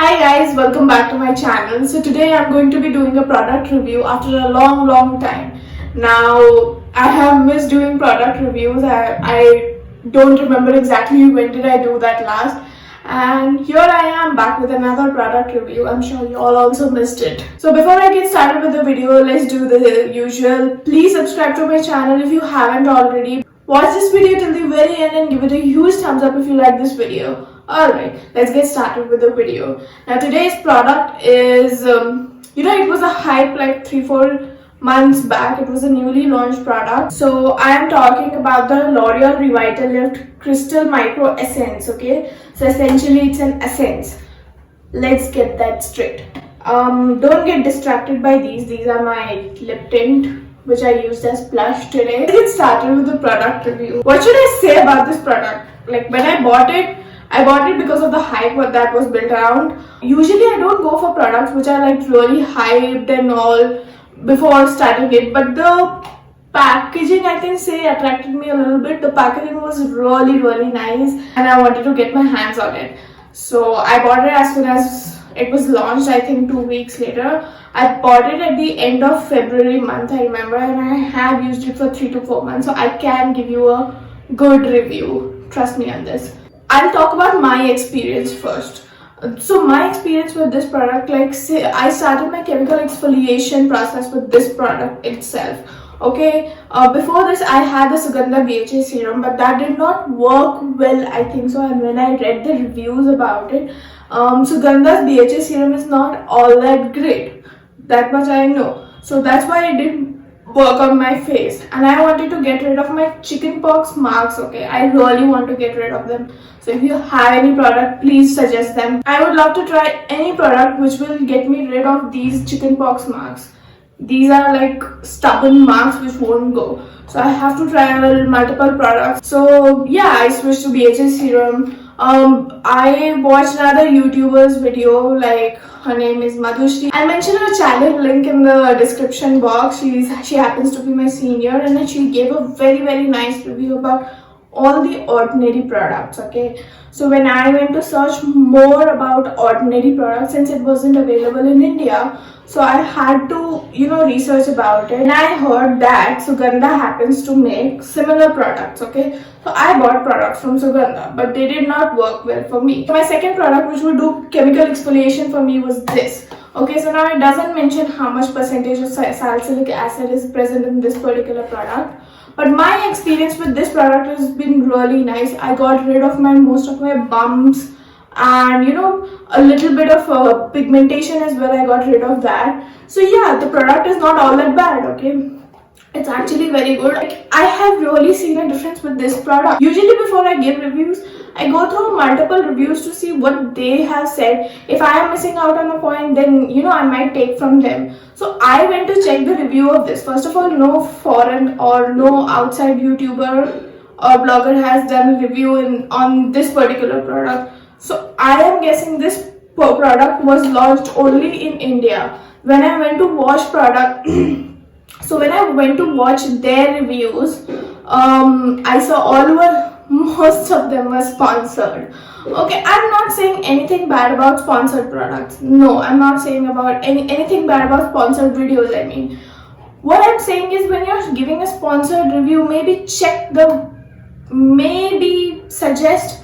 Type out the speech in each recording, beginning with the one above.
Hi guys, welcome back to my channel. So today I'm going to be doing a product review after a long time. Now I have missed doing product reviews. I don't remember exactly when did I do that last. And here I am back with another product review. I'm sure you all also missed it. So before I get started with the video, let's do the usual. Please subscribe to my channel if you haven't already. Watch this video till the very end and give it a huge thumbs up if you like this video. Alright, let's get started with the video. Now today's product is, it was a hype like 3-4 months back. It was a newly launched product. So I am talking about the L'Oreal Revitalift Crystal Micro Essence, okay? So essentially it's an essence. Let's get that straight. Don't get distracted by these. These are my lip tint which I used as blush today. Let's get started with the product review. What should I say about this product? Like when I bought it because of the hype that was built around. Usually I don't go for products which are like really hyped and all before starting it, but the packaging, I can say, attracted me a little bit. The packaging was really nice and I wanted to get my hands on it. So I bought it as soon as it was launched. I think 2 weeks later. I bought it at the end of February month, I remember, and I have used it for 3 to 4 months. So I can give you a good review. Trust me on this. I'll talk about my experience first. So my experience with this product, like say I started my chemical exfoliation process with this product itself. Okay, before this I had the Sugandha BHA serum, but that did not work well, I think so. And when I read the reviews about it, Sugandha's BHA serum is not all that great. That much I know. So that's why it didn't work on my face, and I wanted to get rid of my chickenpox marks. Okay, I really want to get rid of them. So if you have any product, please suggest them. I would love to try any product which will get me rid of these chickenpox marks. These are like stubborn marks which won't go. So I have to try multiple products. So yeah, I switched to BHA serum. I watched another YouTuber's video, like her name is Madhushri. I mentioned her channel link in the description box. She happens to be my senior, and then she gave a very nice review about all the Ordinary products. Okay, so when I went to search more about Ordinary products, since it wasn't available in India, so I had to research about it, and I heard that Sugandha happens to make similar products. Okay, so I bought products from Sugandha, but they did not work well for me. So my second product which would do chemical exfoliation for me was this. Okay, so now it doesn't mention how much percentage of salicylic acid is present in this particular product, but my experience with this product has been really nice. I got rid of most of my bumps and a little bit of pigmentation as well. I got rid of that. So yeah, the product is not all that bad. Okay, it's actually very good. Like, I have really seen a difference with this product. Usually before I give reviews, I go through multiple reviews to see what they have said. If I am missing out on a point, then I might take from them. So I went to check the review of this. First of all, no foreign or no outside YouTuber or blogger has done a review on this particular product. So I am guessing this product was launched only in India. When I went to watch product so when I went to watch their reviews, I saw most of them were sponsored. Okay, I'm not saying anything bad about sponsored products. No, I'm not saying about anything bad about sponsored videos. I mean, what I'm saying is, when you're giving a sponsored review, maybe suggest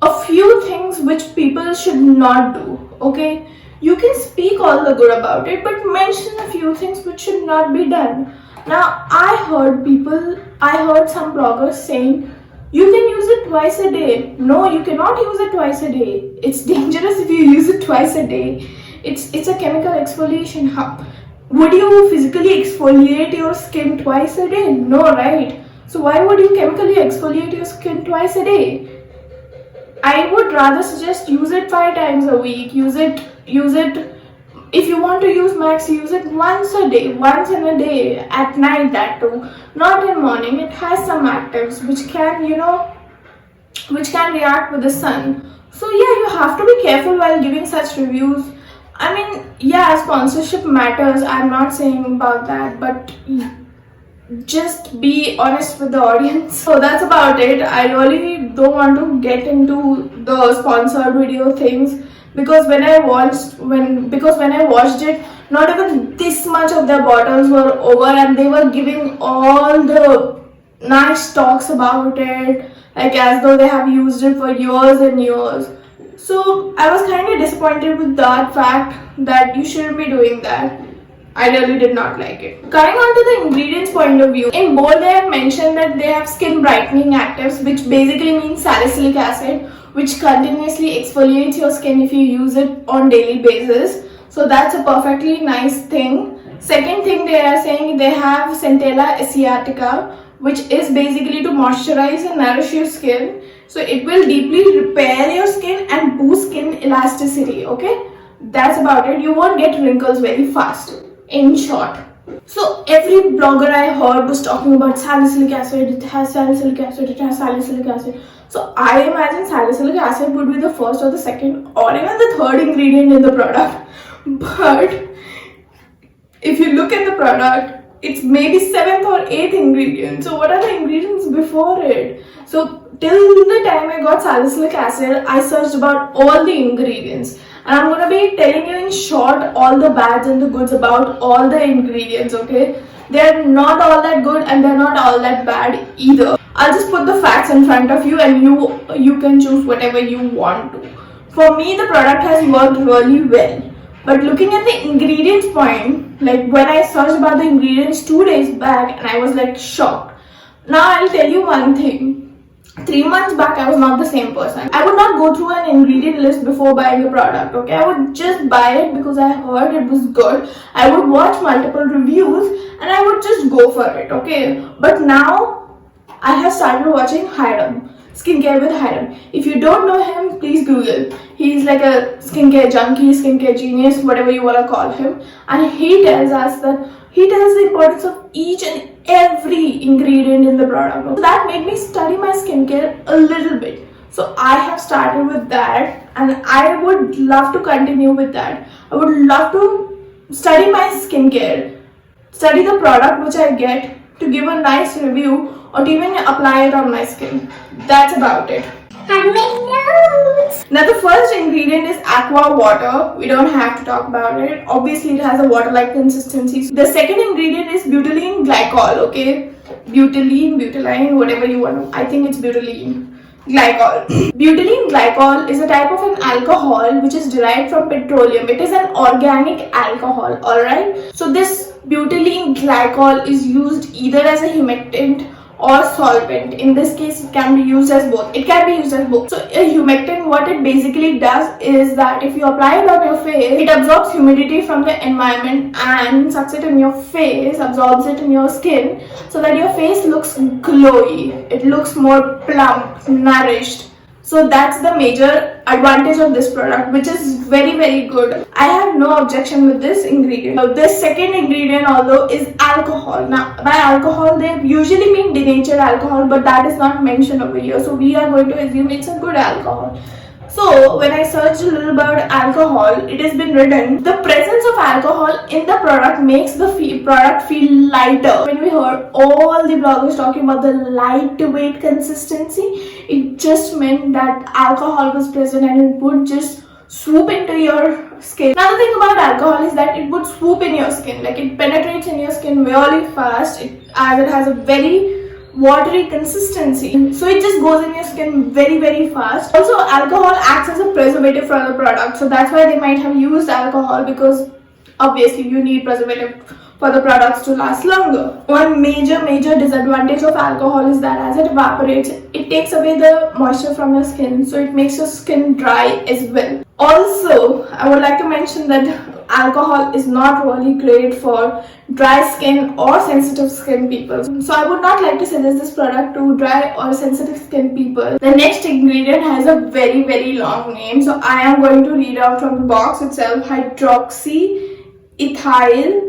a few things which people should not do. Okay, you can speak all the good about it, but mention a few things which should not be done. Now I heard some bloggers saying you can use it twice a day. No, you cannot use it twice a day. It's dangerous if you use it twice a day. It's a chemical exfoliation. Would you physically exfoliate your skin twice a day? No, right? So why would you chemically exfoliate your skin twice a day? I would rather suggest use it 5 times a week. Use it. If you want to use max, use it once in a day, at night, that too, not in morning. It has some actives which can react with the sun. So yeah, you have to be careful while giving such reviews. I mean, yeah, sponsorship matters. I'm not saying about that, but just be honest with the audience. So that's about it. I really don't want to get into the sponsored video things because when I watched it, not even this much of their bottles were over, and they were giving all the nice talks about it, like as though they have used it for years and years. So I was kind of disappointed with that fact that you shouldn't be doing that. I really did not like it. Coming on to the ingredients point of view, in bold they have mentioned that they have skin brightening actives, which basically means salicylic acid, which continuously exfoliates your skin if you use it on daily basis. So that's a perfectly nice thing. Second thing, they are saying they have Centella asiatica, which is basically to moisturize and nourish your skin. So it will deeply repair your skin and boost skin elasticity. Okay, that's about it. You won't get wrinkles very fast, in short. So every blogger I heard was talking about salicylic acid. It has salicylic acid, it has salicylic acid. So I imagine salicylic acid would be the first or the second or even the third ingredient in the product. But if you look at the product, it's maybe 7th or 8th ingredient. So what are the ingredients before it? So till the time I got salicylic acid, I searched about all the ingredients. And I'm gonna be telling you in short all the bads and the goods about all the ingredients, okay? They're not all that good and they're not all that bad either. I'll just put the facts in front of you and you can choose whatever you want to. For me, the product has worked really well. But looking at the ingredients point, like when I searched about the ingredients 2 days back, and I was like shocked. Now I'll tell you one thing. 3 months back, I was not the same person. I would not go through an ingredient list before buying the product, okay? I would just buy it because I heard it was good. I would watch multiple reviews and I would just go for it, okay? But now, I have started watching Hyram. Skincare with Hyram. If you don't know him, please Google. He's like a skincare junkie, skincare genius, whatever you want to call him. And he tells the importance of each and every ingredient in the product. So that made me study my skincare a little bit. So I have started with that and I would love to continue with that. I would love to study my skincare, study the product which I get, to give a nice review or to even apply it on my skin. That's about it. And make notes. Now the first ingredient is aqua water. We don't have to talk about it. Obviously it has a water-like consistency. The second ingredient is butylene glycol, okay? Butylene, whatever you want to. I think it's butylene glycol. Butylene glycol is a type of an alcohol which is derived from petroleum. It is an organic alcohol, alright? So this butylene glycol is used either as a humectant or solvent. In this case, it can be used as both. So a humectant, what it basically does is that if you apply it on your face, it absorbs humidity from the environment and sucks it in your face, absorbs it in your skin, so that your face looks glowy. It looks more plump, nourished. So that's the major advantage of this product, which is very, very good. I have no objection with this ingredient. Now, this second ingredient, although, is alcohol. Now, by alcohol, they usually mean denatured alcohol, but that is not mentioned over here. So we are going to assume it's a good alcohol. So when I searched a little about alcohol, it has been written, the presence of alcohol in the product makes the product feel lighter. When we heard all the bloggers talking about the lightweight consistency, it just meant that alcohol was present and it would just swoop into your skin. Another thing about alcohol is that it would swoop in your skin, like it penetrates in your skin really fast, as it has a very watery consistency, so it just goes in your skin very, very fast. Also, alcohol acts as a preservative for the product, so that's why they might have used alcohol, because obviously you need preservative for the products to last longer. One major disadvantage of alcohol is that as it evaporates, it takes away the moisture from your skin, so it makes your skin dry as well. Also, I would like to mention that alcohol is not really great for dry skin or sensitive skin people. So I would not like to suggest this product to dry or sensitive skin people. The next ingredient has a very, very long name. So I am going to read out from the box itself. Hydroxy ethyl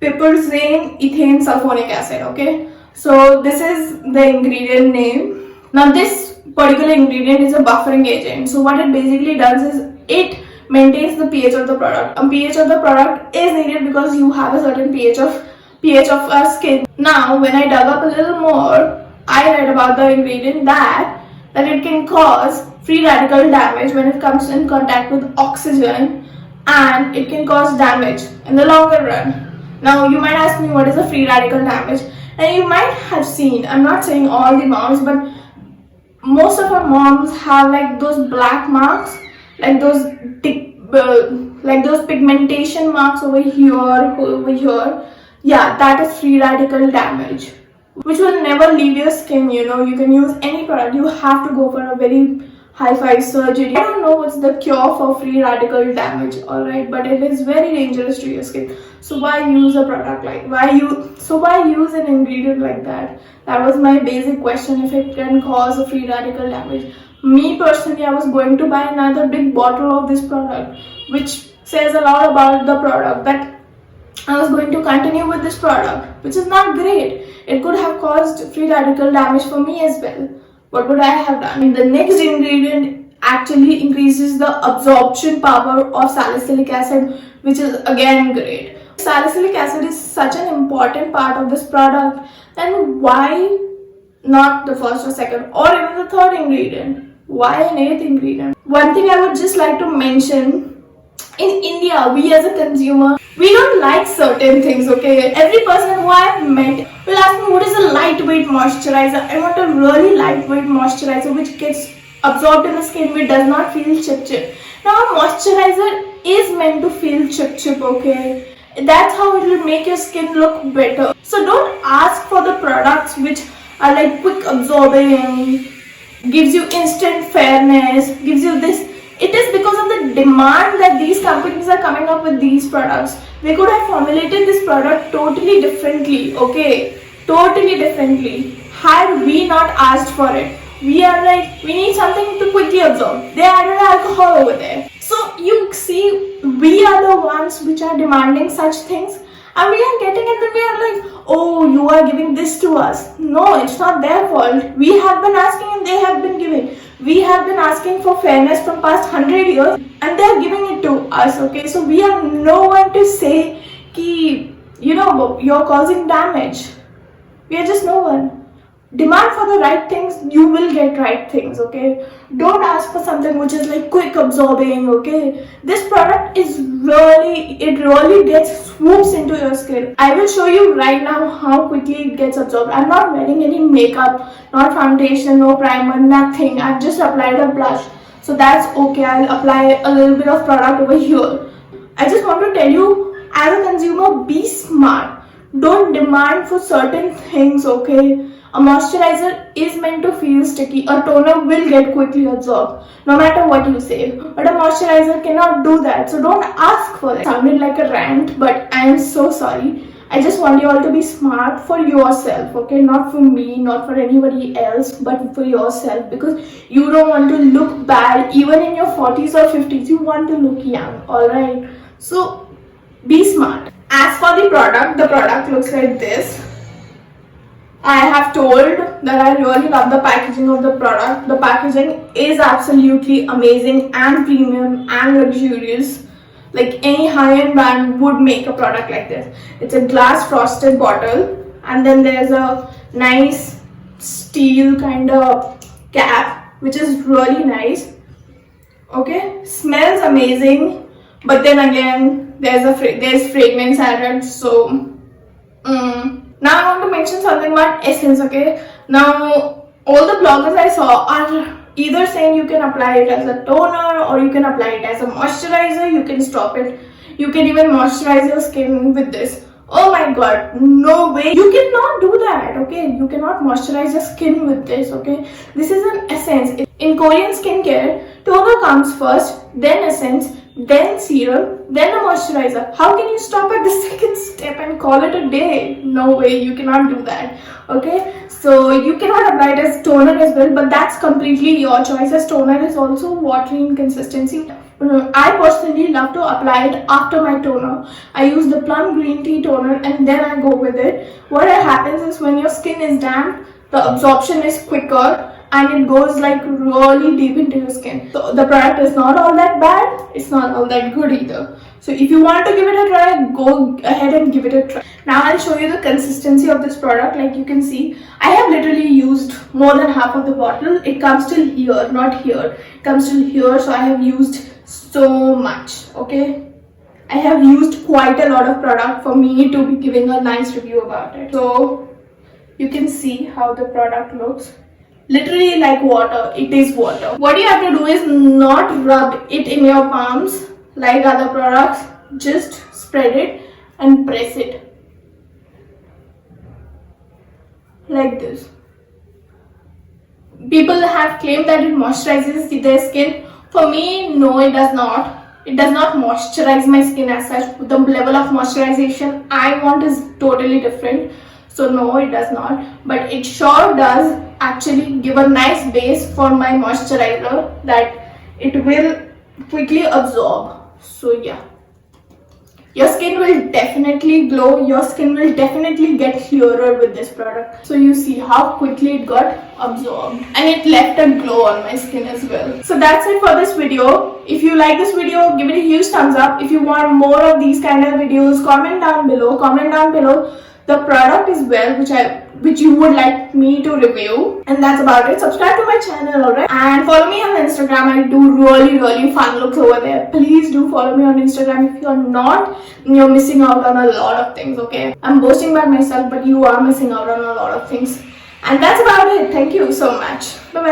piperazine ethane sulfonic acid. Okay. So this is the ingredient name. Now this particular ingredient is a buffering agent. So what it basically does is it maintains the pH of the product. A pH of the product is needed because you have a certain pH of skin. Now, when I dug up a little more, I read about the ingredient that it can cause free radical damage when it comes in contact with oxygen, and it can cause damage in the longer run. Now you might ask me, what is a free radical damage? And you might have seen, I'm not saying all the moms, but most of our moms have like those black marks, like those pigmentation marks over here. Yeah, that is free radical damage, which will never leave your skin. You know, you can use any product. You have to go for a very high-fi surgery. I don't know what's the cure for free radical damage, alright, but it is very dangerous to your skin. So why use a product like why use an ingredient like that? That was my basic question, if it can cause a free radical damage. Me personally, I was going to buy another big bottle of this product, which says a lot about the product, that I was going to continue with this product, which is not great. It could have caused free radical damage for me as well. What would I have done? The next ingredient actually increases the absorption power of salicylic acid, which is again great. Salicylic acid is such an important part of this product, then why not the first or second or even the third ingredient? Why an eighth ingredient? One thing I would just like to mention, in India, we as a consumer, we don't like certain things, okay? Every person who I've met will ask me, what is a lightweight moisturizer? I want a really lightweight moisturizer which gets absorbed in the skin, which does not feel chip. Now a moisturizer is meant to feel chip, okay? That's how it will make your skin look better. So don't ask for the products which are like quick absorbing, gives you instant fairness, gives you this. It is because of the demand that these companies are coming up with these products. They could have formulated this product totally differently, okay? Totally differently. Had we not asked for it, we are like, we need something to quickly absorb. They added alcohol over there. So you see, we are the ones which are demanding such things, and we are getting it and we are like, oh, you are giving this to us. No, it's not their fault. We have been asking and they have been giving. We have been asking for fairness from past 100 years and they are giving it to us, okay? So we have no one to say ki, you know, you're causing damage. We are just no one. Demand for the right things, you will get right things, okay? Don't ask for something which is like quick absorbing, okay? This product is really gets swoops into your skin. I will show you right now how quickly it gets absorbed. I'm not wearing any makeup, not foundation, no primer, nothing. I've just applied a blush. So that's okay. I'll apply a little bit of product over here. I just want to tell you, as a consumer, be smart. Don't demand for certain things, okay? A moisturizer is meant to feel sticky. A toner will get quickly absorbed, no matter what you say. But a moisturizer cannot do that. So don't ask for it. It sounded like a rant, but I am so sorry. I just want you all to be smart for yourself, okay? Not for me, not for anybody else, but for yourself. Because you don't want to look bad, even in your 40s or 50s. You want to look young, alright? So be smart. As for the product looks like this. I have told that I really love the packaging of the product. The packaging is absolutely amazing and premium and luxurious. Like any high-end brand would make a product like this. It's a glass frosted bottle and then there's a nice steel kind of cap, which is really nice. Okay, smells amazing, but then again there's fragrance added, so Now I want to mention something about essence, okay? Now all the bloggers I saw are either saying you can apply it as a toner or you can apply it as a moisturizer, you can stop it, you can even moisturize your skin with this. Oh my god, no way, you cannot do that, okay? You cannot moisturize your skin with this, okay? This is an essence. In Korean skincare, toner comes first, then essence, then serum, then a moisturizer. How can you stop at the second step and call it a day? No way, you cannot do that, okay? So you cannot apply it as toner as well, but that's completely your choice, as toner is also watery in consistency. I personally love to apply it after my toner. I use the plum green tea toner and then I go with it. What happens is when your skin is damp, the absorption is quicker and it goes like really deep into your skin. So the product is not all that bad, it's not all that good either. So if you want to give it a try, go ahead and give it a try. Now I'll show you the consistency of this product. Like you can see, I have literally used more than half of the bottle. It comes till here, not here. It comes till here, so I have used so much, okay? I have used quite a lot of product for me to be giving a nice review about it. So you can see how the product looks. Literally like water, it is water. What you have to do is not rub it in your palms like other products. Just spread it and press it like this. People have claimed that it moisturizes their skin. For me, no, it does not. It does not moisturize my skin as such. The level of moisturization I want is totally different. So no, it does not. But it sure does actually give a nice base for my moisturizer that it will quickly absorb. So yeah. Your skin will definitely glow. Your skin will definitely get clearer with this product. So you see how quickly it got absorbed. And it left a glow on my skin as well. So that's it for this video. If you like this video, give it a huge thumbs up. If you want more of these kind of videos, comment down below. Comment down below the product as well which you would like me to review. And that's about it. Subscribe to my channel, alright? And follow me on Instagram. I do really fun looks over there. Please do follow me on Instagram. If you're not, you're missing out on a lot of things, okay? I'm boasting about myself, but you are missing out on a lot of things. And that's about it. Thank you so much. Bye bye.